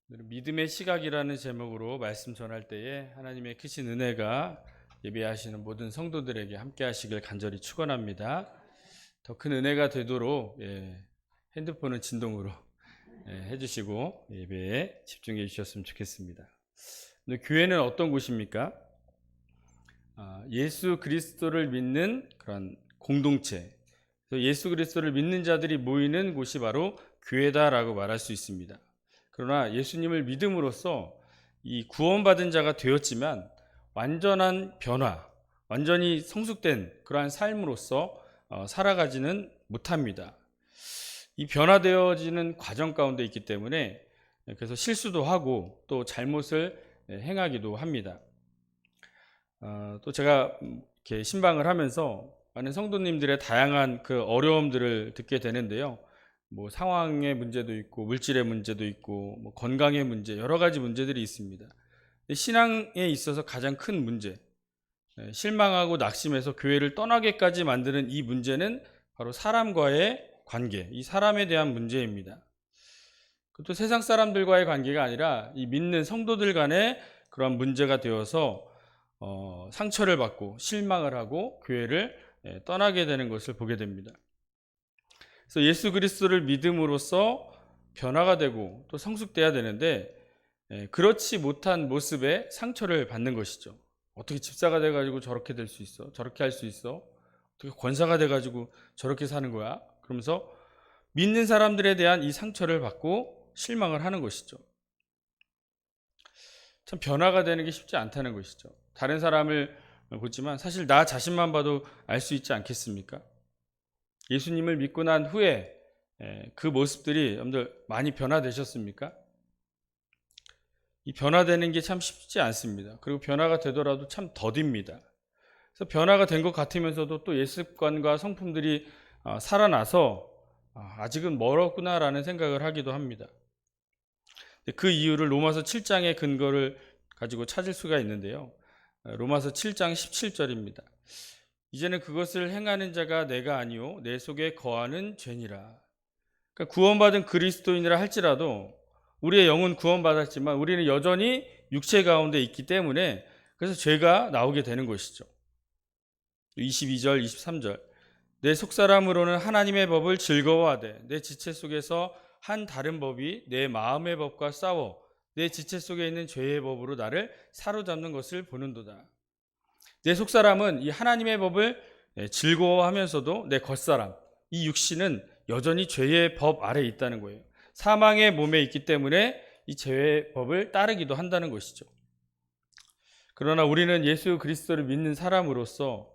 믿음의 시각이라는 제목으로 말씀 전할 때에 하나님의 크신 은혜가 예배하시는 모든 성도들에게 함께 하시길 간절히 축원합니다. 더 큰 은혜가 되도록 핸드폰은 진동으로 해주시고 예배에 집중해 주셨으면 좋겠습니다. 교회는 어떤 곳입니까? 예수 그리스도를 믿는 그런 공동체, 예수 그리스도를 믿는 자들이 모이는 곳이 바로 교회다라고 말할 수 있습니다. 그러나 예수님을 믿음으로써 이 구원받은 자가 되었지만 완전한 변화, 완전히 성숙된 그러한 삶으로서 살아가지는 못합니다. 이 변화되어지는 과정 가운데 있기 때문에 그래서 실수도 하고 또 잘못을 행하기도 합니다. 또 제가 이렇게 신방을 하면서 많은 성도님들의 다양한 그 어려움들을 듣게 되는데요. 뭐 상황의 문제도 있고 물질의 문제도 있고 뭐 건강의 문제, 여러 가지 문제들이 있습니다. 신앙에 있어서 가장 큰 문제, 실망하고 낙심해서 교회를 떠나게까지 만드는 이 문제는 바로 사람과의 관계, 이 사람에 대한 문제입니다. 또 세상 사람들과의 관계가 아니라 이 믿는 성도들 간의 그런 문제가 되어서 상처를 받고 실망을 하고 교회를 떠나게 되는 것을 보게 됩니다. 그래서 예수 그리스도를 믿음으로써 변화가 되고 또 성숙돼야 되는데 그렇지 못한 모습에 상처를 받는 것이죠. 어떻게 집사가 돼가지고 저렇게 될 수 있어? 저렇게 할 수 있어? 어떻게 권사가 돼가지고 저렇게 사는 거야? 그러면서 믿는 사람들에 대한 이 상처를 받고 실망을 하는 것이죠. 참 변화가 되는 게 쉽지 않다는 것이죠. 다른 사람을 보지만 사실 나 자신만 봐도 알 수 있지 않겠습니까? 예수님을 믿고 난 후에 그 모습들이 여러분들 많이 변화되셨습니까? 이 변화되는 게 참 쉽지 않습니다. 그리고 변화가 되더라도 참 더딥니다. 그래서 변화가 된 것 같으면서도 또 예습관과 성품들이 살아나서 아직은 멀었구나라는 생각을 하기도 합니다. 그 이유를 로마서 7장의 근거를 가지고 찾을 수가 있는데요. 로마서 7장 17절입니다. 이제는 그것을 행하는 자가 내가 아니요 내 속에 거하는 죄니라. 그러니까 구원받은 그리스도인이라 할지라도 우리의 영은 구원받았지만 우리는 여전히 육체 가운데 있기 때문에 그래서 죄가 나오게 되는 것이죠. 22절, 23절. 내 속사람으로는 하나님의 법을 즐거워하되 내 지체 속에서 한 다른 법이 내 마음의 법과 싸워 내 지체 속에 있는 죄의 법으로 나를 사로잡는 것을 보는도다. 내 속사람은 이 하나님의 법을 즐거워하면서도 내 겉사람, 이 육신은 여전히 죄의 법 아래에 있다는 거예요. 사망의 몸에 있기 때문에 이 죄의 법을 따르기도 한다는 것이죠. 그러나 우리는 예수 그리스도를 믿는 사람으로서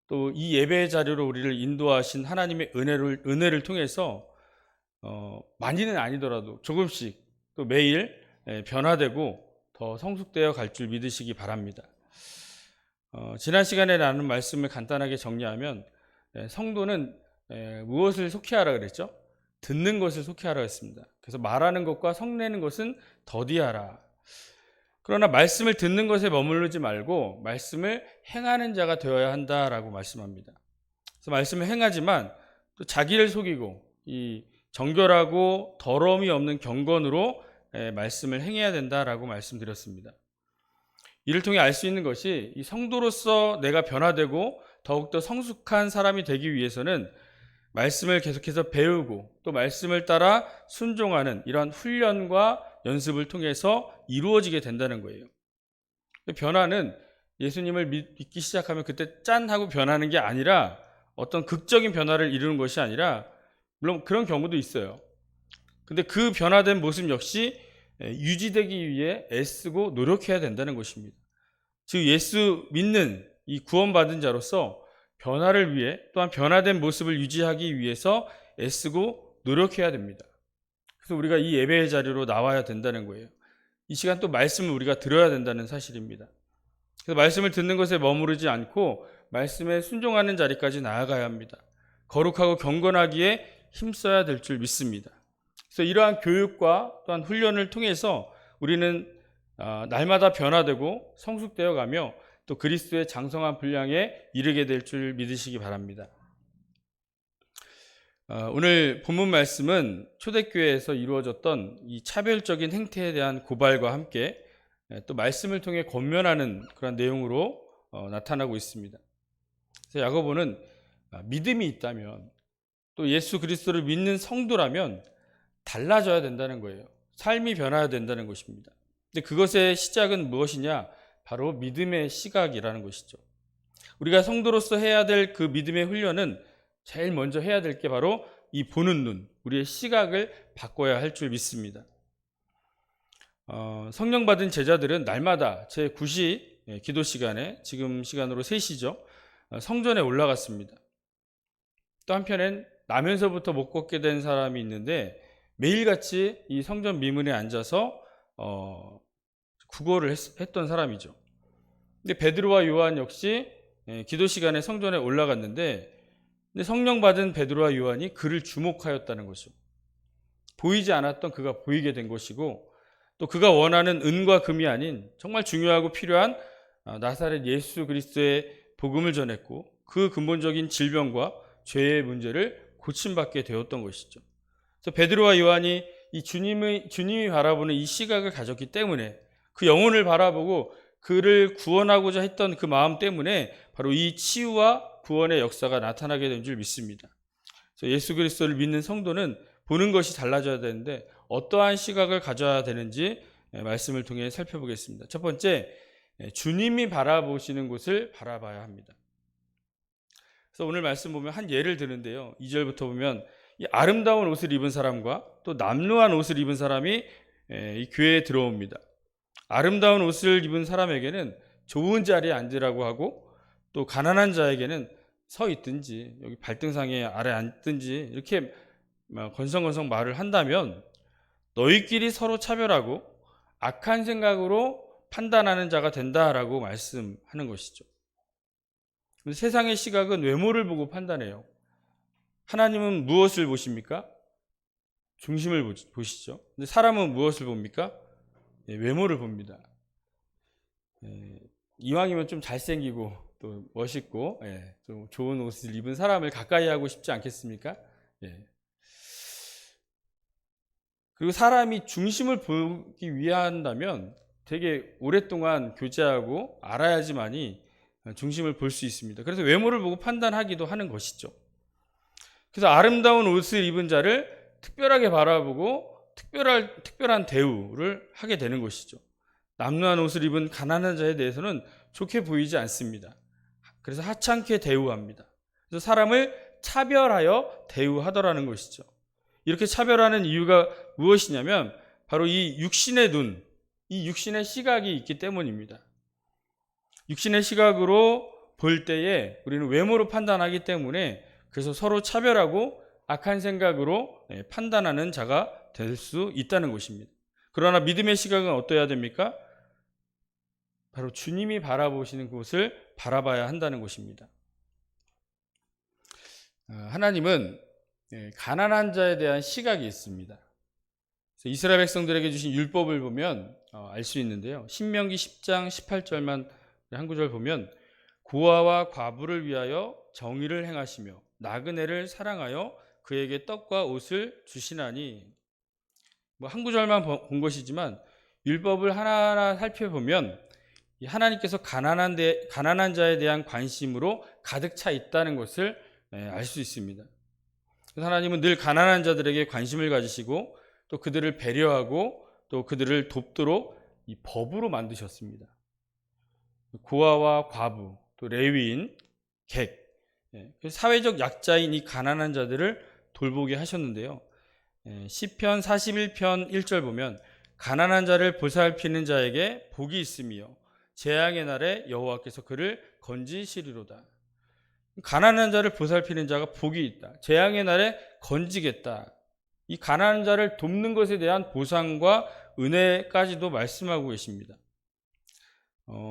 또 이 예배의 자리로 우리를 인도하신 하나님의 은혜를 통해서 많이는 아니더라도 조금씩 또 매일 변화되고 더 성숙되어 갈 줄 믿으시기 바랍니다. 지난 시간에 나눈 말씀을 간단하게 정리하면 성도는 무엇을 속히하라 그랬죠? 듣는 것을 속히하라 했습니다. 그래서 말하는 것과 성내는 것은 더디하라. 그러나 말씀을 듣는 것에 머무르지 말고 말씀을 행하는 자가 되어야 한다라고 말씀합니다. 그래서 말씀을 행하지만 또 자기를 속이고 이 정결하고 더러움이 없는 경건으로 말씀을 행해야 된다라고 말씀드렸습니다. 이를 통해 알 수 있는 것이 이 성도로서 내가 변화되고 더욱더 성숙한 사람이 되기 위해서는 말씀을 계속해서 배우고 또 말씀을 따라 순종하는 이러한 훈련과 연습을 통해서 이루어지게 된다는 거예요. 변화는 예수님을 믿기 시작하면 그때 짠 하고 변하는 게 아니라 어떤 극적인 변화를 이루는 것이 아니라 물론 그런 경우도 있어요. 근데 그 변화된 모습 역시 유지되기 위해 애쓰고 노력해야 된다는 것입니다. 즉 예수 믿는 이 구원받은 자로서 변화를 위해 또한 변화된 모습을 유지하기 위해서 애쓰고 노력해야 됩니다. 그래서 우리가 이 예배의 자리로 나와야 된다는 거예요. 이 시간 또 말씀을 우리가 들어야 된다는 사실입니다. 그래서 말씀을 듣는 것에 머무르지 않고 말씀에 순종하는 자리까지 나아가야 합니다. 거룩하고 경건하기에 힘써야 될 줄 믿습니다. 그래서 이러한 교육과 또한 훈련을 통해서 우리는 날마다 변화되고 성숙되어 가며 또 그리스도의 장성한 분량에 이르게 될 줄 믿으시기 바랍니다. 오늘 본문 말씀은 초대교회에서 이루어졌던 이 차별적인 행태에 대한 고발과 함께 또 말씀을 통해 권면하는 그런 내용으로 나타나고 있습니다. 그래서 야고보는 믿음이 있다면 또 예수 그리스도를 믿는 성도라면 달라져야 된다는 거예요. 삶이 변화해야 된다는 것입니다. 근데 그것의 시작은 무엇이냐? 바로 믿음의 시각이라는 것이죠. 우리가 성도로서 해야 될 그 믿음의 훈련은 제일 먼저 해야 될 게 바로 이 보는 눈, 우리의 시각을 바꿔야 할 줄 믿습니다. 성령 받은 제자들은 날마다 제9시 기도 시간에, 지금 시간으로 3시죠, 성전에 올라갔습니다. 또 한편엔 나면서부터 못 걷게 된 사람이 있는데 매일같이 이 성전 미문에 앉아서 구걸을 했던 사람이죠. 근데 베드로와 요한 역시 기도 시간에 성전에 올라갔는데, 근데 성령 받은 베드로와 요한이 그를 주목하였다는 것이죠. 보이지 않았던 그가 보이게 된 것이고, 또 그가 원하는 은과 금이 아닌 정말 중요하고 필요한 나사렛 예수 그리스도의 복음을 전했고, 그 근본적인 질병과 죄의 문제를 고침받게 되었던 것이죠. 그래서 베드로와 요한이 이 주님이 바라보는 이 시각을 가졌기 때문에, 그 영혼을 바라보고 그를 구원하고자 했던 그 마음 때문에 바로 이 치유와 구원의 역사가 나타나게 된 줄 믿습니다. 그래서 예수 그리스도를 믿는 성도는 보는 것이 달라져야 되는데 어떠한 시각을 가져야 되는지 말씀을 통해 살펴보겠습니다. 첫 번째, 주님이 바라보시는 곳을 바라봐야 합니다. 그래서 오늘 말씀 보면 한 예를 드는데요. 2절부터 보면 이 아름다운 옷을 입은 사람과 또 남루한 옷을 입은 사람이 이 교회에 들어옵니다. 아름다운 옷을 입은 사람에게는 좋은 자리에 앉으라고 하고, 또 가난한 자에게는 서 있든지 여기 발등상에 아래 앉든지 이렇게 건성건성 말을 한다면 너희끼리 서로 차별하고 악한 생각으로 판단하는 자가 된다라고 말씀하는 것이죠. 세상의 시각은 외모를 보고 판단해요. 하나님은 무엇을 보십니까? 중심을 보시죠. 근데 사람은 무엇을 봅니까? 외모를 봅니다. 이왕이면 좀 잘생기고 또 멋있고 좀 좋은 옷을 입은 사람을 가까이 하고 싶지 않겠습니까? 그리고 사람이 중심을 보기 위한다면 되게 오랫동안 교제하고 알아야지만이 중심을 볼 수 있습니다. 그래서 외모를 보고 판단하기도 하는 것이죠. 그래서 아름다운 옷을 입은 자를 특별하게 바라보고 특별한 대우를 하게 되는 것이죠. 남루한 옷을 입은 가난한 자에 대해서는 좋게 보이지 않습니다. 그래서 하찮게 대우합니다. 그래서 사람을 차별하여 대우하더라는 것이죠. 이렇게 차별하는 이유가 무엇이냐면 바로 이 육신의 눈, 이 육신의 시각이 있기 때문입니다. 육신의 시각으로 볼 때에 우리는 외모로 판단하기 때문에, 그래서 서로 차별하고 악한 생각으로 판단하는 자가 될 수 있다는 것입니다. 그러나 믿음의 시각은 어떠해야 됩니까? 바로 주님이 바라보시는 곳을 바라봐야 한다는 것입니다. 하나님은 가난한 자에 대한 시각이 있습니다. 이스라엘 백성들에게 주신 율법을 보면 알 수 있는데요. 신명기 10장 18절만 한 구절 보면 고아와 과부를 위하여 정의를 행하시며 나그네를 사랑하여 그에게 떡과 옷을 주시나니, 한 구절만 본 것이지만 율법을 하나하나 살펴보면 하나님께서 가난한 자에 대한 관심으로 가득 차 있다는 것을 알 수 있습니다. 하나님은 늘 가난한 자들에게 관심을 가지시고 또 그들을 배려하고 또 그들을 돕도록 이 법으로 만드셨습니다. 고아와 과부, 또 레위인, 객, 사회적 약자인 이 가난한 자들을 돌보게 하셨는데요. 시편 41편 1절 보면 가난한 자를 보살피는 자에게 복이 있으며 재앙의 날에 여호와께서 그를 건지시리로다. 가난한 자를 보살피는 자가 복이 있다. 재앙의 날에 건지겠다. 이 가난한 자를 돕는 것에 대한 보상과 은혜까지도 말씀하고 계십니다.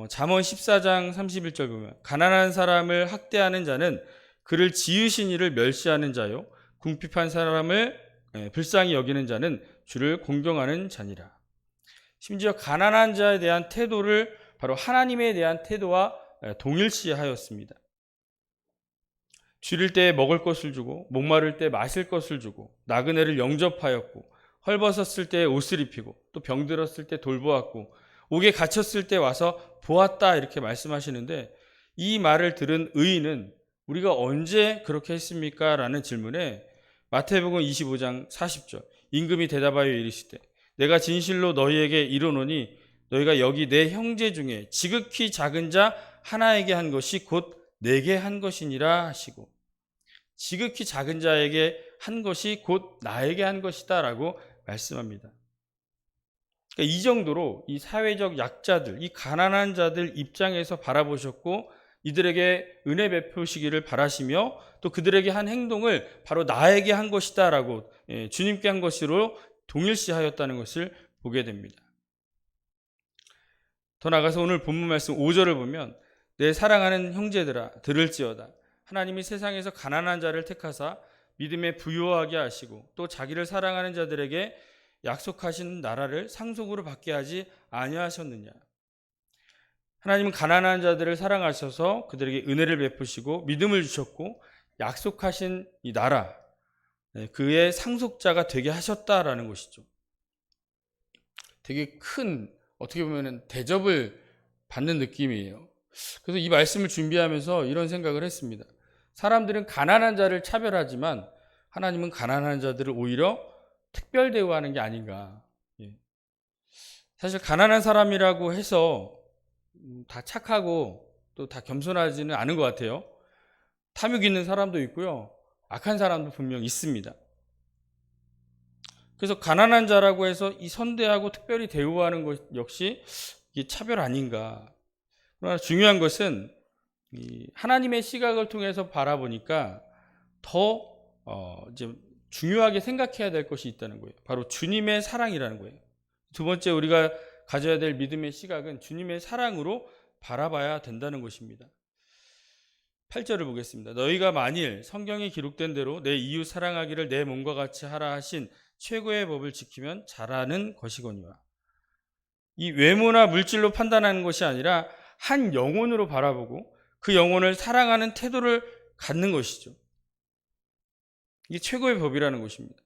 잠언 14장 31절 보면 가난한 사람을 학대하는 자는 그를 지으신 이를 멸시하는 자요, 궁핍한 사람을 불쌍히 여기는 자는 주를 공경하는 자니라. 심지어 가난한 자에 대한 태도를 바로 하나님에 대한 태도와 동일시하였습니다. 줄일 때 먹을 것을 주고 목마를 때 마실 것을 주고 나그네를 영접하였고 헐벗었을 때 옷을 입히고 또 병들었을 때 돌보았고 옥에 갇혔을 때 와서 보았다 이렇게 말씀하시는데 이 말을 들은 의인은 우리가 언제 그렇게 했습니까? 라는 질문에 마태복음 25장 40절 임금이 대답하여 이르시되 내가 진실로 너희에게 이르노니 너희가 여기 내 형제 중에 지극히 작은 자 하나에게 한 것이 곧 내게 한 것이니라 하시고 지극히 작은 자에게 한 것이 곧 나에게 한 것이다 라고 말씀합니다. 그러니까 이 정도로 이 사회적 약자들, 이 가난한 자들 입장에서 바라보셨고 이들에게 은혜 베푸시기를 바라시며 또 그들에게 한 행동을 바로 나에게 한 것이다 라고 주님께 한 것으로 동일시하였다는 것을 보게 됩니다. 더 나아가서 오늘 본문 말씀 5절을 보면 내 사랑하는 형제들아 들을지어다 하나님이 세상에서 가난한 자를 택하사 믿음에 부유하게 하시고 또 자기를 사랑하는 자들에게 약속하신 나라를 상속으로 받게 하지 아니하셨느냐. 하나님은 가난한 자들을 사랑하셔서 그들에게 은혜를 베푸시고 믿음을 주셨고 약속하신 이 나라 그의 상속자가 되게 하셨다라는 것이죠. 되게 큰 어떻게 보면 대접을 받는 느낌이에요. 그래서 이 말씀을 준비하면서 이런 생각을 했습니다. 사람들은 가난한 자를 차별하지만 하나님은 가난한 자들을 오히려 특별 대우하는 게 아닌가. 사실 가난한 사람이라고 해서 다 착하고 또 다 겸손하지는 않은 것 같아요. 탐욕 있는 사람도 있고요. 악한 사람도 분명 있습니다. 그래서 가난한 자라고 해서 이 선대하고 특별히 대우하는 것 역시 이게 차별 아닌가. 그러나 중요한 것은 하나님의 시각을 통해서 바라보니까 더 이제 중요하게 생각해야 될 것이 있다는 거예요. 바로 주님의 사랑이라는 거예요. 두 번째 우리가 가져야 될 믿음의 시각은 주님의 사랑으로 바라봐야 된다는 것입니다. 8절을 보겠습니다. 너희가 만일 성경에 기록된 대로 내 이웃 사랑하기를 내 몸과 같이 하라 하신 최고의 법을 지키면 잘하는 것이거니와. 이 외모나 물질로 판단하는 것이 아니라 한 영혼으로 바라보고 그 영혼을 사랑하는 태도를 갖는 것이죠. 이게 최고의 법이라는 것입니다.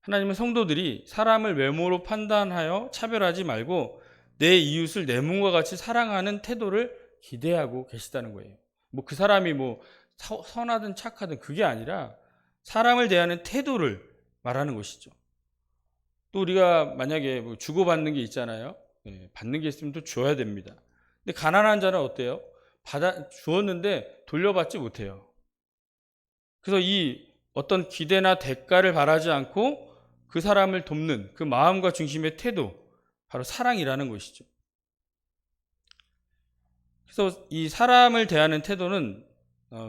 하나님은 성도들이 사람을 외모로 판단하여 차별하지 말고 내 이웃을 내 몸과 같이 사랑하는 태도를 기대하고 계시다는 거예요. 그 사람이 선하든 착하든 그게 아니라 사람을 대하는 태도를 말하는 것이죠. 또 우리가 만약에 주고받는 게 있잖아요. 받는 게 있으면 또 줘야 됩니다. 근데 가난한 자는 어때요? 주었는데 돌려받지 못해요. 그래서 이 어떤 기대나 대가를 바라지 않고 그 사람을 돕는 그 마음과 중심의 태도, 바로 사랑이라는 것이죠. 그래서 이 사람을 대하는 태도는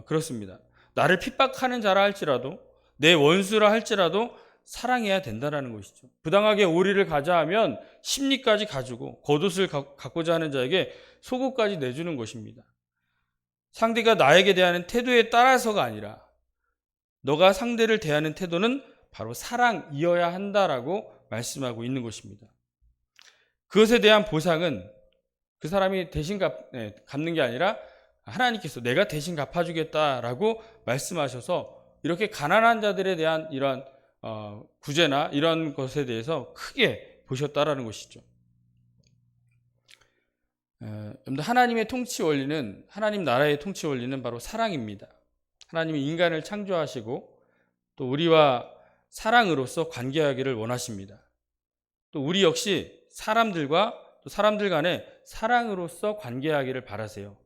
그렇습니다. 나를 핍박하는 자라 할지라도 내 원수라 할지라도 사랑해야 된다는 것이죠. 부당하게 오리를 가자 하면 심리까지 가지고 겉옷을 갖고자 하는 자에게 속옷까지 내주는 것입니다. 상대가 나에게 대하는 태도에 따라서가 아니라 너가 상대를 대하는 태도는 바로 사랑이어야 한다라고 말씀하고 있는 것입니다. 그것에 대한 보상은 그 사람이 대신 갚는 게 아니라 하나님께서 내가 대신 갚아주겠다라고 말씀하셔서 이렇게 가난한 자들에 대한 이런 구제나 이런 것에 대해서 크게 보셨다라는 것이죠. 하나님의 통치 원리는, 하나님 나라의 통치 원리는 바로 사랑입니다. 하나님이 인간을 창조하시고 또 우리와 사랑으로서 관계하기를 원하십니다. 또 우리 역시 사람들과 또 사람들 간에 사랑으로서 관계하기를 바라세요.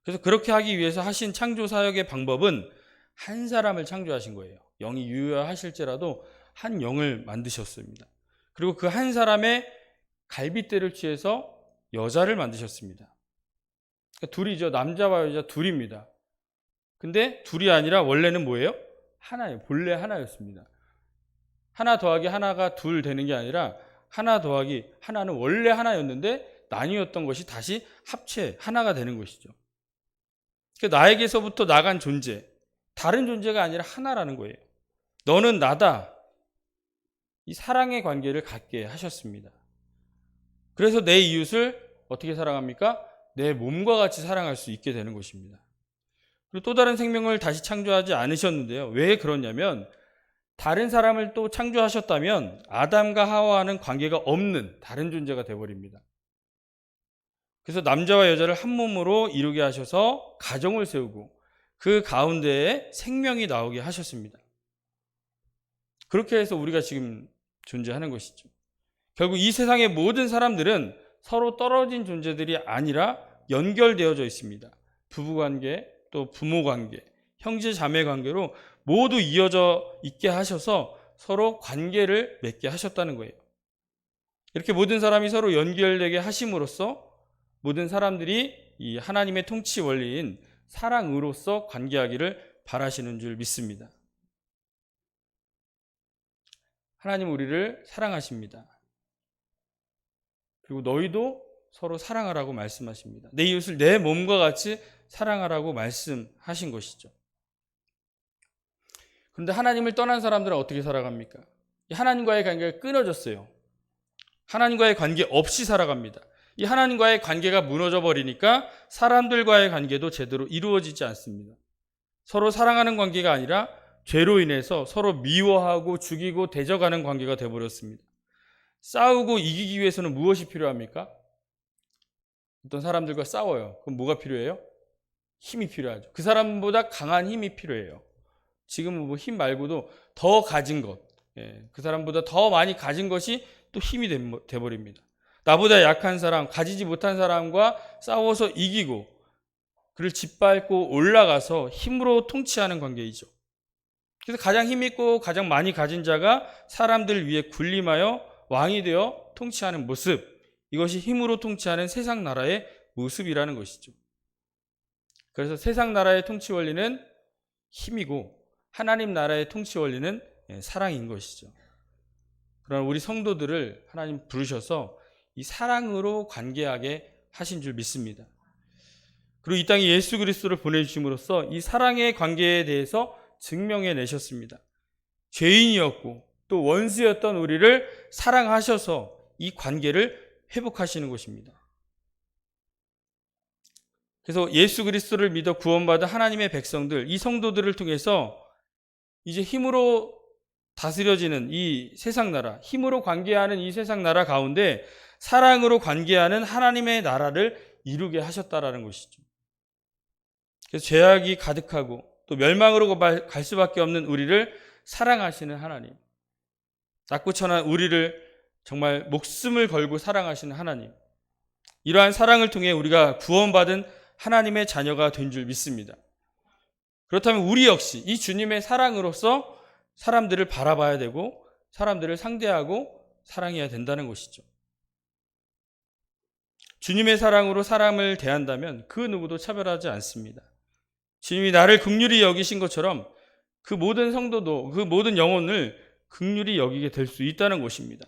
그래서 그렇게 하기 위해서 하신 창조 사역의 방법은 한 사람을 창조하신 거예요. 영이 유효하실지라도 한 영을 만드셨습니다. 그리고 그 한 사람의 갈빗대를 취해서 여자를 만드셨습니다. 그러니까 둘이죠. 남자와 여자 둘입니다. 근데 둘이 아니라 원래는 뭐예요? 하나예요. 본래 하나였습니다. 하나 더하기 하나가 둘 되는 게 아니라 하나 더하기 하나는 원래 하나였는데 나뉘었던 것이 다시 합체 하나가 되는 것이죠. 그러니까 나에게서부터 나간 존재, 다른 존재가 아니라 하나라는 거예요. 너는 나다. 이 사랑의 관계를 갖게 하셨습니다. 그래서 내 이웃을 어떻게 사랑합니까? 내 몸과 같이 사랑할 수 있게 되는 것입니다. 그리고 또 다른 생명을 다시 창조하지 않으셨는데요. 왜 그러냐면 다른 사람을 또 창조하셨다면 아담과 하와와는 관계가 없는 다른 존재가 되어버립니다. 그래서 남자와 여자를 한 몸으로 이루게 하셔서 가정을 세우고 그 가운데에 생명이 나오게 하셨습니다. 그렇게 해서 우리가 지금 존재하는 것이죠. 결국 이 세상의 모든 사람들은 서로 떨어진 존재들이 아니라 연결되어져 있습니다. 부부관계, 또 부모관계, 형제 자매 관계로 모두 이어져 있게 하셔서 서로 관계를 맺게 하셨다는 거예요. 이렇게 모든 사람이 서로 연결되게 하심으로써 모든 사람들이 이 하나님의 통치 원리인 사랑으로서 관계하기를 바라시는 줄 믿습니다. 하나님 우리를 사랑하십니다. 그리고 너희도 서로 사랑하라고 말씀하십니다. 내 이웃을 내 몸과 같이 사랑하라고 말씀하신 것이죠. 그런데 하나님을 떠난 사람들은 어떻게 살아갑니까? 하나님과의 관계가 끊어졌어요. 하나님과의 관계 없이 살아갑니다. 이 하나님과의 관계가 무너져 버리니까 사람들과의 관계도 제대로 이루어지지 않습니다. 서로 사랑하는 관계가 아니라 죄로 인해서 서로 미워하고 죽이고 대적하는 관계가 되어버렸습니다. 싸우고 이기기 위해서는 무엇이 필요합니까? 어떤 사람들과 싸워요. 그럼 뭐가 필요해요? 힘이 필요하죠. 그 사람보다 강한 힘이 필요해요. 지금은 뭐 힘 말고도 더 가진 것, 그 사람보다 더 많이 가진 것이 또 힘이 돼버립니다. 나보다 약한 사람, 가지지 못한 사람과 싸워서 이기고 그를 짓밟고 올라가서 힘으로 통치하는 관계이죠. 그래서 가장 힘있고 가장 많이 가진 자가 사람들 위에 군림하여 왕이 되어 통치하는 모습, 이것이 힘으로 통치하는 세상 나라의 모습이라는 것이죠. 그래서 세상 나라의 통치 원리는 힘이고 하나님 나라의 통치 원리는 사랑인 것이죠. 그러나 우리 성도들을 하나님 부르셔서 이 사랑으로 관계하게 하신 줄 믿습니다. 그리고 이 땅에 예수 그리스도를 보내주심으로써 이 사랑의 관계에 대해서 증명해 내셨습니다. 죄인이었고 또 원수였던 우리를 사랑하셔서 이 관계를 회복하시는 것입니다. 그래서 예수 그리스도를 믿어 구원받은 하나님의 백성들, 이 성도들을 통해서 이제 힘으로 다스려지는 이 세상 나라, 힘으로 관계하는 이 세상 나라 가운데 사랑으로 관계하는 하나님의 나라를 이루게 하셨다라는 것이죠. 그래서 죄악이 가득하고 또 멸망으로 갈 수밖에 없는 우리를 사랑하시는 하나님, 낮고 천한 우리를 정말 목숨을 걸고 사랑하시는 하나님, 이러한 사랑을 통해 우리가 구원받은 하나님의 자녀가 된 줄 믿습니다. 그렇다면 우리 역시 이 주님의 사랑으로서 사람들을 바라봐야 되고 사람들을 상대하고 사랑해야 된다는 것이죠. 주님의 사랑으로 사람을 대한다면 그 누구도 차별하지 않습니다. 주님이 나를 긍휼히 여기신 것처럼 그 모든 성도도 그 모든 영혼을 긍휼히 여기게 될 수 있다는 것입니다.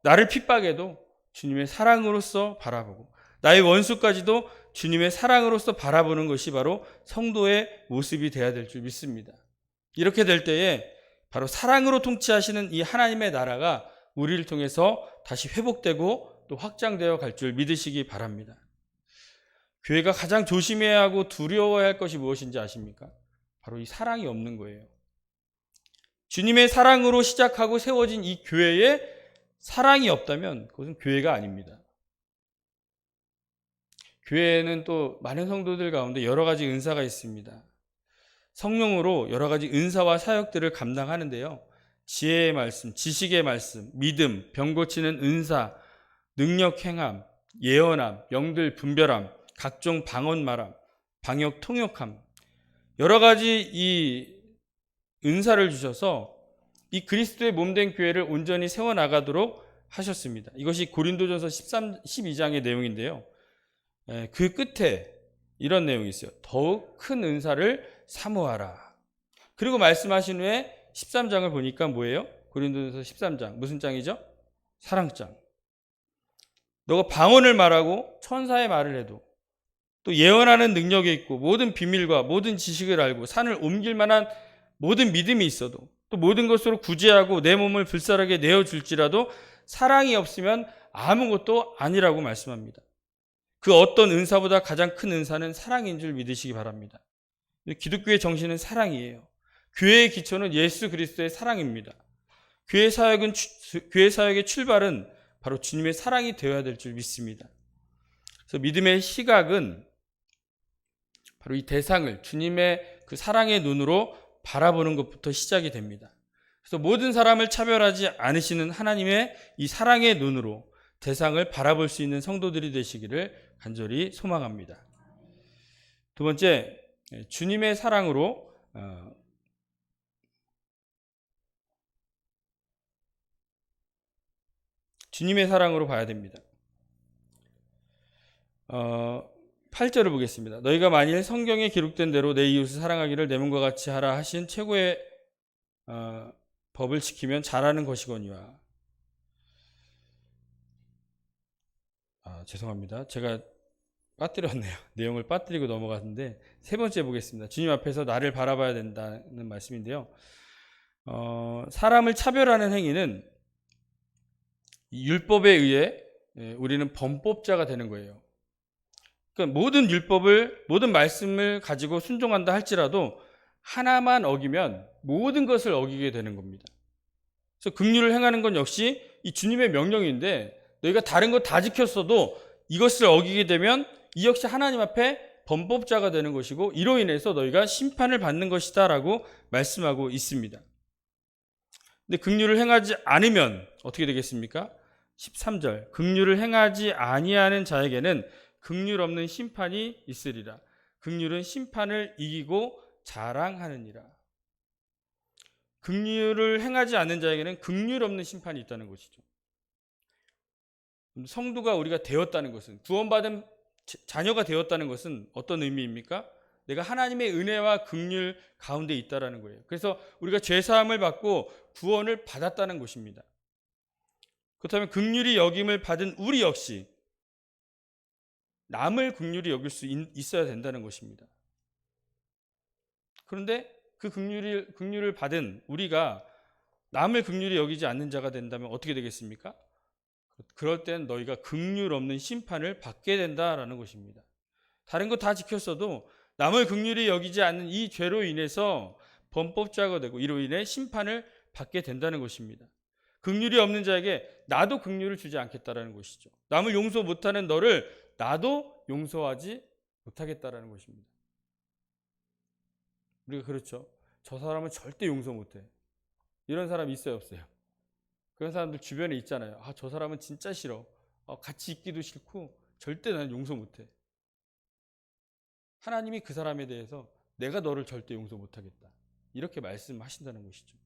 나를 핍박해도 주님의 사랑으로서 바라보고 나의 원수까지도 주님의 사랑으로서 바라보는 것이 바로 성도의 모습이 되어야 될 줄 믿습니다. 이렇게 될 때에 바로 사랑으로 통치하시는 이 하나님의 나라가 우리를 통해서 다시 회복되고 또 확장되어 갈 줄 믿으시기 바랍니다. 교회가 가장 조심해야 하고 두려워야 할 것이 무엇인지 아십니까? 바로 이 사랑이 없는 거예요. 주님의 사랑으로 시작하고 세워진 이 교회에 사랑이 없다면 그것은 교회가 아닙니다. 교회에는 또 많은 성도들 가운데 여러 가지 은사가 있습니다. 성령으로 여러 가지 은사와 사역들을 감당하는데요. 지혜의 말씀, 지식의 말씀, 믿음, 병 고치는 은사, 능력 행함, 예언함, 영들 분별함, 각종 방언 말함, 방역 통역함, 여러 가지 이 은사를 주셔서 이 그리스도의 몸된 교회를 온전히 세워나가도록 하셨습니다. 이것이 고린도전서 12장의 내용인데요. 그 끝에 이런 내용이 있어요. 더욱 큰 은사를 사모하라. 그리고 말씀하신 후에 13장을 보니까 뭐예요? 고린도전서 13장. 무슨 장이죠? 사랑장. 너가 방언을 말하고 천사의 말을 해도 또 예언하는 능력이 있고 모든 비밀과 모든 지식을 알고 산을 옮길 만한 모든 믿음이 있어도 또 모든 것으로 구제하고 내 몸을 불살하게 내어줄지라도 사랑이 없으면 아무것도 아니라고 말씀합니다. 그 어떤 은사보다 가장 큰 은사는 사랑인 줄 믿으시기 바랍니다. 기독교의 정신은 사랑이에요. 교회의 기초는 예수 그리스도의 사랑입니다. 교회 사역의 출발은 바로 주님의 사랑이 되어야 될 줄 믿습니다. 그래서 믿음의 시각은 바로 이 대상을 주님의 그 사랑의 눈으로 바라보는 것부터 시작이 됩니다. 그래서 모든 사람을 차별하지 않으시는 하나님의 이 사랑의 눈으로 대상을 바라볼 수 있는 성도들이 되시기를 간절히 소망합니다. 두 번째, 주님의 사랑으로 봐야 됩니다. 8절을 보겠습니다. 너희가 만일 성경에 기록된 대로 내 이웃을 사랑하기를 내 몸과 같이 하라 하신 최고의 법을 지키면 잘하는 것이거니와. 죄송합니다. 제가 빠뜨렸네요. 내용을 빠뜨리고 넘어갔는데 세 번째 보겠습니다. 주님 앞에서 나를 바라봐야 된다는 말씀인데요. 사람을 차별하는 행위는 율법에 의해 우리는 범법자가 되는 거예요. 그러니까 모든 말씀을 가지고 순종한다 할지라도 하나만 어기면 모든 것을 어기게 되는 겁니다. 그래서 긍휼을 행하는 건 역시 이 주님의 명령인데 너희가 다른 거 다 지켰어도 이것을 어기게 되면 이 역시 하나님 앞에 범법자가 되는 것이고 이로 인해서 너희가 심판을 받는 것이다 라고 말씀하고 있습니다. 근데 긍휼을 행하지 않으면 어떻게 되겠습니까? 13절 긍휼을 행하지 아니하는 자에게는 긍휼 없는 심판이 있으리라. 긍휼은 심판을 이기고 자랑하느니라. 긍휼을 행하지 않는 자에게는 긍휼 없는 심판이 있다는 것이죠. 성도가 우리가 되었다는 것은, 구원받은 자녀가 되었다는 것은 어떤 의미입니까? 내가 하나님의 은혜와 긍휼 가운데 있다라는 거예요. 그래서 우리가 죄사함을 받고 구원을 받았다는 것입니다. 그렇다면 긍휼히 여김을 받은 우리 역시 남을 긍휼히 여길 수 있어야 된다는 것입니다. 그런데 그 긍휼을 받은 우리가 남을 긍휼히 여기지 않는 자가 된다면 어떻게 되겠습니까? 그럴 땐 너희가 긍휼 없는 심판을 받게 된다라는 것입니다. 다른 거 다 지켰어도 남을 긍휼히 여기지 않는 이 죄로 인해서 범법자가 되고 이로 인해 심판을 받게 된다는 것입니다. 긍휼이 없는 자에게 나도 긍휼을 주지 않겠다라는 것이죠. 남을 용서 못하는 너를 나도 용서하지 못하겠다라는 것입니다. 우리가 그렇죠. 저 사람은 절대 용서 못해. 이런 사람 있어요, 없어요? 그런 사람들 주변에 있잖아요. 저 사람은 진짜 싫어. 같이 있기도 싫고 절대 나는 용서 못해. 하나님이 그 사람에 대해서 내가 너를 절대 용서 못하겠다. 이렇게 말씀하신다는 것이죠.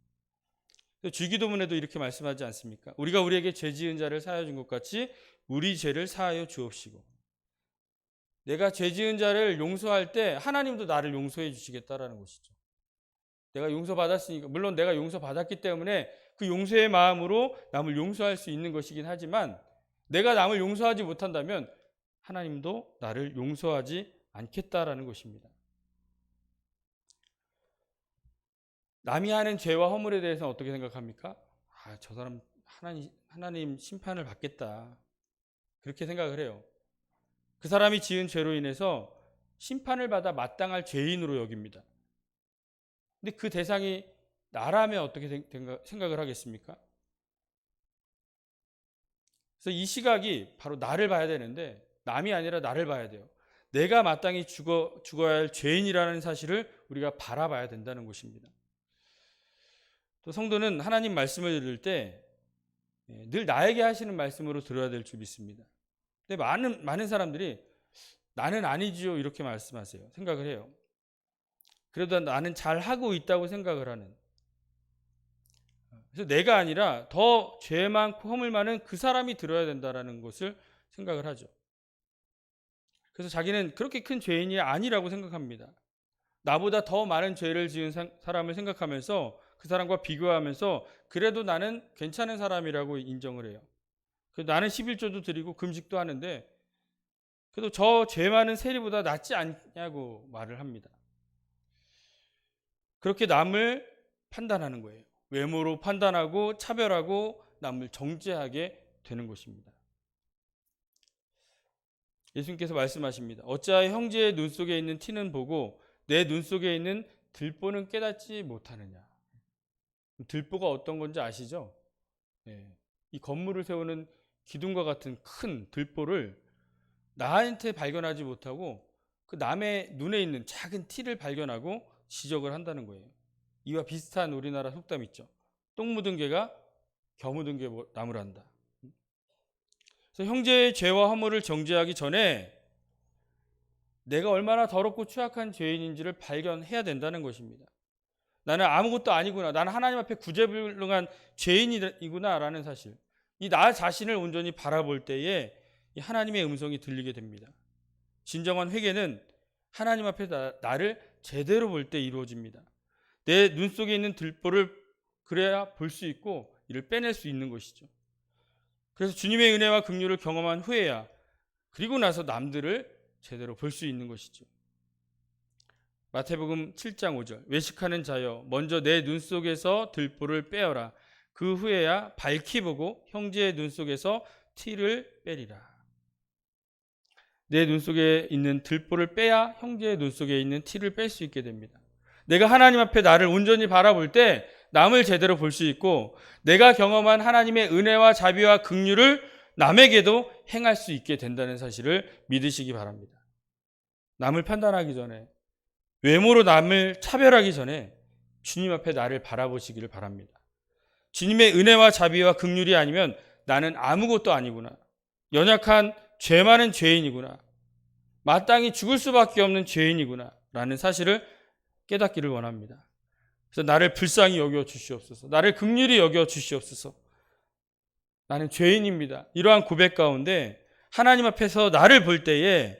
주기도문에도 이렇게 말씀하지 않습니까? 우리가 우리에게 죄 지은 자를 사하여 준 것 같이 우리 죄를 사하여 주옵시고. 내가 죄 지은 자를 용서할 때 하나님도 나를 용서해 주시겠다라는 것이죠. 내가 용서받았으니까, 물론 내가 용서받았기 때문에 그 용서의 마음으로 남을 용서할 수 있는 것이긴 하지만 내가 남을 용서하지 못한다면 하나님도 나를 용서하지 않겠다라는 것입니다. 남이 하는 죄와 허물에 대해서는 어떻게 생각합니까? 저 사람 하나님 심판을 받겠다. 그렇게 생각을 해요. 그 사람이 지은 죄로 인해서 심판을 받아 마땅할 죄인으로 여깁니다. 근데 그 대상이 나라면 어떻게 생각을 하겠습니까? 그래서 이 시각이 바로 나를 봐야 되는데 남이 아니라 나를 봐야 돼요. 내가 마땅히 죽어야 할 죄인이라는 사실을 우리가 바라봐야 된다는 것입니다. 또 성도는 하나님 말씀을 들을 때 늘 나에게 하시는 말씀으로 들어야 될 줄 믿습니다. 근데 많은 사람들이 나는 아니지요 이렇게 말씀하세요. 생각을 해요. 그래도 나는 잘하고 있다고 생각을 하는. 그래서 내가 아니라 더 죄 많고 허물 많은 그 사람이 들어야 된다는 것을 생각을 하죠. 그래서 자기는 그렇게 큰 죄인이 아니라고 생각합니다. 나보다 더 많은 죄를 지은 사람을 생각하면서 그 사람과 비교하면서 그래도 나는 괜찮은 사람이라고 인정을 해요. 나는 11조도 드리고 금식도 하는데 그래도 저 죄 많은 세리보다 낫지 않냐고 말을 합니다. 그렇게 남을 판단하는 거예요. 외모로 판단하고 차별하고 남을 정죄하게 되는 것입니다. 예수님께서 말씀하십니다. 어찌하여 형제의 눈 속에 있는 티는 보고 내 눈 속에 있는 들보는 깨닫지 못하느냐. 들보가 어떤 건지 아시죠? 이 건물을 세우는 기둥과 같은 큰 들보를 나한테 발견하지 못하고 그 남의 눈에 있는 작은 티를 발견하고 지적을 한다는 거예요. 이와 비슷한 우리나라 속담 있죠. 똥 묻은 개가 겨 묻은 개 나무란다. 그래서 형제의 죄와 허물을 정죄하기 전에 내가 얼마나 더럽고 추악한 죄인인지를 발견해야 된다는 것입니다. 나는 아무것도 아니구나. 나는 하나님 앞에 구제불능한 죄인이구나 라는 사실. 이 나 자신을 온전히 바라볼 때에 이 하나님의 음성이 들리게 됩니다. 진정한 회개는 하나님 앞에 나를 제대로 볼 때 이루어집니다. 내 눈 속에 있는 들보를 그래야 볼 수 있고 이를 빼낼 수 있는 것이죠. 그래서 주님의 은혜와 긍휼을 경험한 후에야 그리고 나서 남들을 제대로 볼 수 있는 것이죠. 마태복음 7장 5절 외식하는 자여 먼저 내 눈 속에서 들보를 빼어라. 그 후에야 밝히 보고 형제의 눈 속에서 티를 빼리라. 내 눈 속에 있는 들보를 빼야 형제의 눈 속에 있는 티를 뺄 수 있게 됩니다. 내가 하나님 앞에 나를 온전히 바라볼 때 남을 제대로 볼 수 있고 내가 경험한 하나님의 은혜와 자비와 긍휼을 남에게도 행할 수 있게 된다는 사실을 믿으시기 바랍니다. 남을 판단하기 전에, 외모로 남을 차별하기 전에 주님 앞에 나를 바라보시기를 바랍니다. 주님의 은혜와 자비와 긍휼이 아니면 나는 아무것도 아니구나. 연약한 죄 많은 죄인이구나. 마땅히 죽을 수밖에 없는 죄인이구나 라는 사실을 깨닫기를 원합니다. 그래서 나를 불쌍히 여겨 주시옵소서. 나를 긍휼히 여겨 주시옵소서. 나는 죄인입니다. 이러한 고백 가운데 하나님 앞에서 나를 볼 때에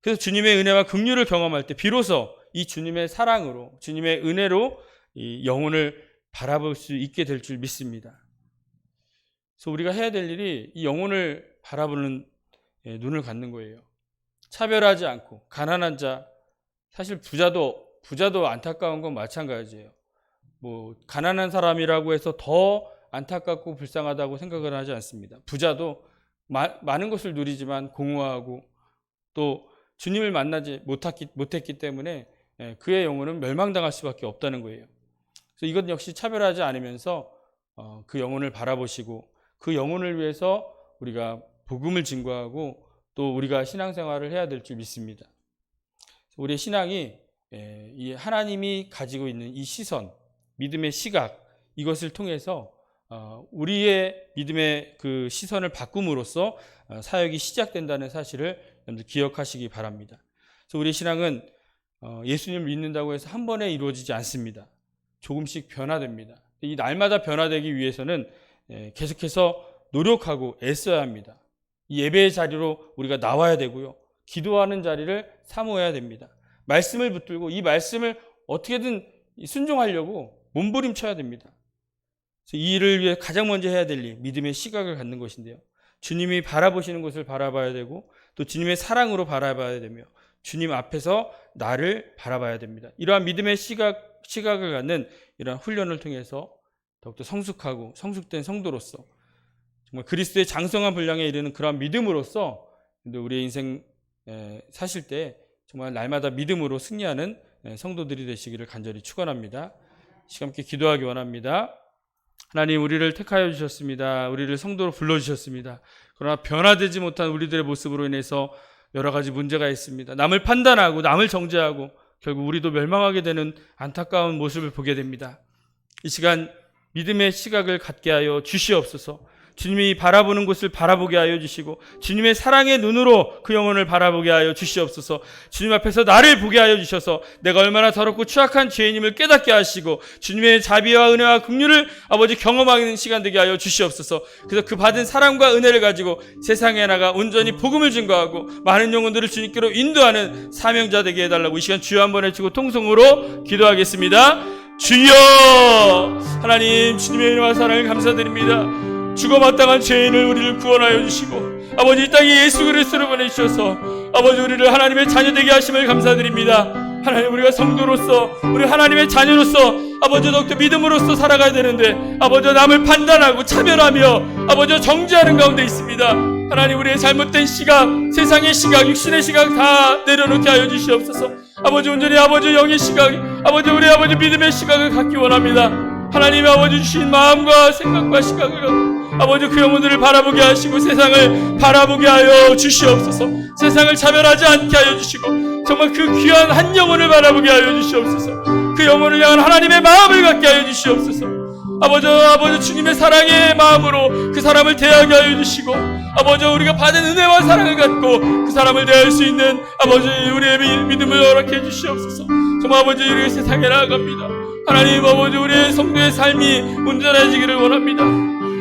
그래서 주님의 은혜와 긍휼을 경험할 때 비로소 이 주님의 사랑으로 주님의 은혜로 이 영혼을 바라볼 수 있게 될 줄 믿습니다. 그래서 우리가 해야 될 일이 이 영혼을 바라보는 눈을 갖는 거예요. 차별하지 않고 가난한 자, 사실 부자도 안타까운 건 마찬가지예요. 뭐 가난한 사람이라고 해서 더 안타깝고 불쌍하다고 생각을 하지 않습니다. 부자도 많은 것을 누리지만 공허하고 또 주님을 만나지 못했기 때문에 그의 영혼은 멸망당할 수밖에 없다는 거예요. 그래서 이것 역시 차별하지 않으면서 그 영혼을 바라보시고 그 영혼을 위해서 우리가 복음을 증거하고 또 우리가 신앙생활을 해야 될 줄 믿습니다. 우리의 신앙이 이 하나님이 가지고 있는 이 시선, 믿음의 시각 이것을 통해서 우리의 믿음의 그 시선을 바꿈으로써 사역이 시작된다는 사실을 여러분들 기억하시기 바랍니다. 그래서 우리의 신앙은 예수님을 믿는다고 해서 한 번에 이루어지지 않습니다. 조금씩 변화됩니다. 이 날마다 변화되기 위해서는 계속해서 노력하고 애써야 합니다. 이 예배의 자리로 우리가 나와야 되고요. 기도하는 자리를 사모해야 됩니다. 말씀을 붙들고 이 말씀을 어떻게든 순종하려고 몸부림쳐야 됩니다. 그래서 이 일을 위해 가장 먼저 해야 될 일, 믿음의 시각을 갖는 것인데요. 주님이 바라보시는 것을 바라봐야 되고 또 주님의 사랑으로 바라봐야 되며 주님 앞에서 나를 바라봐야 됩니다. 이러한 믿음의 시각을 갖는 이러한 훈련을 통해서 더욱더 성숙하고 성숙된 성도로서 정말 그리스도의 장성한 분량에 이르는 그러한 믿음으로써 우리의 인생 사실 때 정말 날마다 믿음으로 승리하는 성도들이 되시기를 간절히 축원합니다. 시간 함께 기도하기 원합니다. 하나님, 우리를 택하여 주셨습니다. 우리를 성도로 불러주셨습니다. 그러나 변화되지 못한 우리들의 모습으로 인해서 여러 가지 문제가 있습니다. 남을 판단하고 남을 정죄하고 결국 우리도 멸망하게 되는 안타까운 모습을 보게 됩니다. 이 시간 믿음의 시각을 갖게 하여 주시옵소서. 주님이 바라보는 곳을 바라보게 하여 주시고 주님의 사랑의 눈으로 그 영혼을 바라보게 하여 주시옵소서. 주님 앞에서 나를 보게 하여 주셔서 내가 얼마나 더럽고 추악한 죄인임을 깨닫게 하시고 주님의 자비와 은혜와 긍휼을 아버지 경험하는 시간 되게 하여 주시옵소서. 그래서 그 받은 사랑과 은혜를 가지고 세상에 나가 온전히 복음을 증거하고 많은 영혼들을 주님께로 인도하는 사명자 되게 해달라고 이 시간 주여 한번 외치고 통성으로 기도하겠습니다. 주여! 하나님, 주님의 은혜와 사랑을 감사드립니다. 죽어마땅한 죄인을 우리를 구원하여 주시고 아버지 이 땅에 예수 그리스도를 보내주셔서 아버지 우리를 하나님의 자녀 되게 하심을 감사드립니다. 하나님, 우리가 성도로서 우리 하나님의 자녀로서 아버지 더욱더 믿음으로써 살아가야 되는데 아버지 남을 판단하고 차별하며 아버지 정죄하는 가운데 있습니다. 하나님, 우리의 잘못된 시각, 세상의 시각, 육신의 시각 다 내려놓게 하여 주시옵소서. 아버지 온전히 아버지 영의 시각, 아버지 우리 아버지 믿음의 시각을 갖기 원합니다. 하나님의 아버지 주신 마음과 생각과 시각을 갖고 아버지 그 영혼들을 바라보게 하시고 세상을 바라보게 하여 주시옵소서. 세상을 차별하지 않게 하여 주시고 정말 그 귀한 한 영혼을 바라보게 하여 주시옵소서. 그 영혼을 향한 하나님의 마음을 갖게 하여 주시옵소서. 아버지 주님의 사랑의 마음으로 그 사람을 대하게 하여 주시고 아버지 우리가 받은 은혜와 사랑을 갖고 그 사람을 대할 수 있는 아버지 우리의 믿음을 허락해 주시옵소서. 정말 아버지 우리가 세상에 나아갑니다. 하나님 아버지 우리의 성도의 삶이 온전해지기를 원합니다.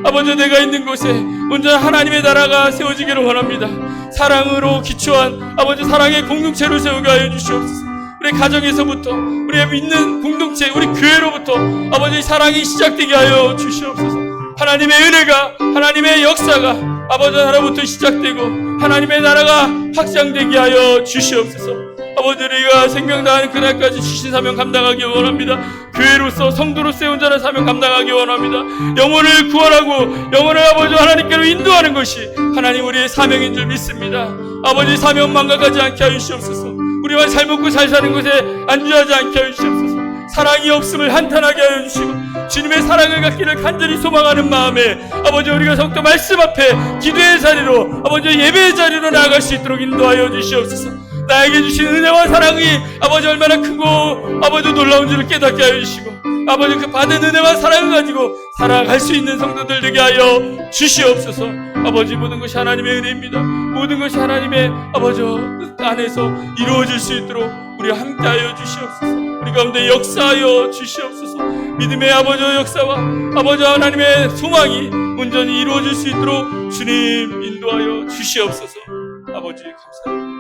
아버지 내가 있는 곳에 온전한 하나님의 나라가 세워지기를 원합니다. 사랑으로 기초한 아버지 사랑의 공동체를 세우게 하여 주시옵소서. 우리 가정에서부터 우리의 믿는 공동체 우리 교회로부터 아버지 사랑이 시작되게 하여 주시옵소서. 하나님의 은혜가 하나님의 역사가 아버지 나라부터 시작되고 하나님의 나라가 확장되게 하여 주시옵소서. 아버지 우리가 생명다하는 그날까지 주신 사명 감당하기 원합니다. 교회로서 성도로서의 온전한 사명 감당하기 원합니다. 영혼을 구원하고 영혼을 아버지 하나님께로 인도하는 것이 하나님 우리의 사명인 줄 믿습니다. 아버지 사명 망각하지 않게 하여 주시옵소서. 우리만 잘 먹고 잘 사는 것에 안주하지 않게 하여 주시옵소서. 사랑이 없음을 한탄하게 하여 주시고 주님의 사랑을 갖기를 간절히 소망하는 마음에 아버지 우리가 성도 말씀 앞에 기도의 자리로 아버지 예배의 자리로 나아갈 수 있도록 인도하여 주시옵소서. 나에게 주신 은혜와 사랑이 아버지 얼마나 크고 아버지 놀라운 줄을 깨닫게 하여 주시고 아버지 그 받은 은혜와 사랑을 가지고 살아갈 수 있는 성도들 되게 하여 주시옵소서. 아버지 모든 것이 하나님의 은혜입니다. 모든 것이 하나님의 아버지 뜻 안에서 이루어질 수 있도록 우리 함께 하여 주시옵소서. 우리 가운데 역사하여 주시옵소서. 믿음의 아버지 역사와 아버지 하나님의 소망이 온전히 이루어질 수 있도록 주님 인도하여 주시옵소서. 아버지 감사합니다.